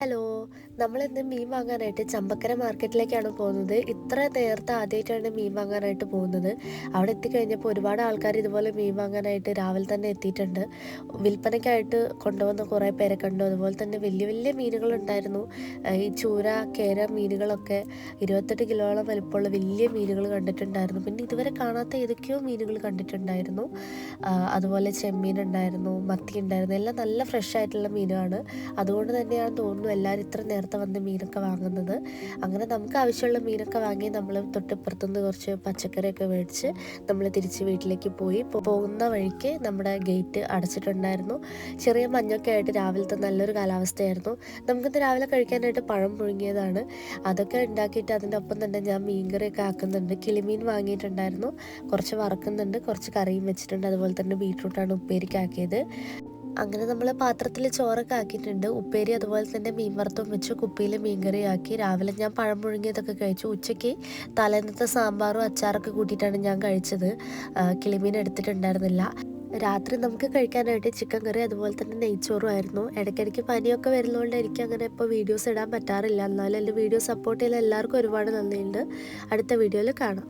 Hello, നമ്മളിന്ന് മീൻ വാങ്ങാനായിട്ട് ചമ്പക്കര മാർക്കറ്റിലേക്കാണ് പോകുന്നത്. ഇത്ര നേരത്തെ ആദ്യമായിട്ടാണ് മീൻ വാങ്ങാനായിട്ട് പോകുന്നത്. അവിടെ എത്തിക്കഴിഞ്ഞപ്പോൾ ഒരുപാട് ആൾക്കാർ ഇതുപോലെ മീൻ വാങ്ങാനായിട്ട് രാവിലെ തന്നെ എത്തിയിട്ടുണ്ട്. വിൽപ്പനയ്ക്കായിട്ട് കൊണ്ടുവന്ന കുറേ പേരെ കണ്ടു. അതുപോലെ തന്നെ വലിയ വലിയ മീനുകളുണ്ടായിരുന്നു. ഈ ചൂര, കേര മീനുകളൊക്കെ 28 കിലോളം വലിപ്പമുള്ള വലിയ മീനുകൾ കണ്ടിട്ടുണ്ടായിരുന്നു. പിന്നെ ഇതുവരെ കാണാത്ത ഏതൊക്കെയോ മീനുകൾ കണ്ടിട്ടുണ്ടായിരുന്നു. അതുപോലെ ചെമ്മീൻ ഉണ്ടായിരുന്നു, മത്തി ഉണ്ടായിരുന്നു. എല്ലാം നല്ല ഫ്രഷ് ആയിട്ടുള്ള മീനാണ്. അതുകൊണ്ട് തന്നെയാണെന്ന് തോന്നുന്നു എല്ലാവരും ഇത്ര നേരത്തെ വന്ന് മീനൊക്കെ വാങ്ങുന്നത്. അങ്ങനെ നമുക്ക് ആവശ്യമുള്ള മീനൊക്കെ വാങ്ങി നമ്മൾ തൊട്ടിപ്പുറത്തുനിന്ന് കുറച്ച് പച്ചക്കറിയൊക്കെ മേടിച്ച് നമ്മൾ തിരിച്ച് വീട്ടിലേക്ക് പോയി. പോകുന്ന വഴിക്ക് നമ്മുടെ ഗേറ്റ് അടച്ചിട്ടുണ്ടായിരുന്നു. ചെറിയ മഞ്ഞൊക്കെ ആയിട്ട് രാവിലത്തെ നല്ലൊരു കാലാവസ്ഥയായിരുന്നു. നമുക്കിന്ന് രാവിലെ കഴിക്കാനായിട്ട് പഴം പുഴുങ്ങിയതാണ്. അതൊക്കെ ഉണ്ടാക്കിയിട്ട് അതിൻ്റെ ഒപ്പം തന്നെ ഞാൻ മീൻകറിയൊക്കെ ആക്കുന്നുണ്ട്. കിളിമീൻ വാങ്ങിയിട്ടുണ്ടായിരുന്നു, കുറച്ച് വറക്കുന്നുണ്ട്, കുറച്ച് കറിയും വെച്ചിട്ടുണ്ട്. അതുപോലെ തന്നെ ബീട്രൂട്ടാണ് ഉപ്പേരിക്കാക്കിയത്. അങ്ങനെ നമ്മൾ പാത്രത്തിൽ ചോറൊക്കെ ആക്കിയിട്ടുണ്ട്. ഉപ്പേരി അതുപോലെ തന്നെ മീൻ വറുത്തും വെച്ച് കുപ്പിയിൽ മീൻകറി ആക്കി. രാവിലെ ഞാൻ പഴം പുഴുങ്ങിയതൊക്കെ കഴിച്ചു. ഉച്ചയ്ക്ക് തലേന്നത്തെ സാമ്പാറും അച്ചാറൊക്കെ കൂട്ടിയിട്ടാണ് ഞാൻ കഴിച്ചത്. കിളിമീൻ എടുത്തിട്ടുണ്ടായിരുന്നില്ല. രാത്രി നമുക്ക് കഴിക്കാനായിട്ട് ചിക്കൻ കറി അതുപോലെ തന്നെ നെയ്ച്ചോറും ആയിരുന്നു. ഇടയ്ക്കിടയ്ക്ക് പനിയൊക്കെ വരുന്നതുകൊണ്ട് എനിക്ക് അങ്ങനെ ഇപ്പോൾ വീഡിയോസ് ഇടാൻ പറ്റാറില്ല. എന്നാലും എൻ്റെ വീഡിയോ സപ്പോർട്ട് ചെയ്ത എല്ലാവർക്കും ഒരുപാട് നന്ദിയുണ്ട്. അടുത്ത വീഡിയോയിൽ കാണാം.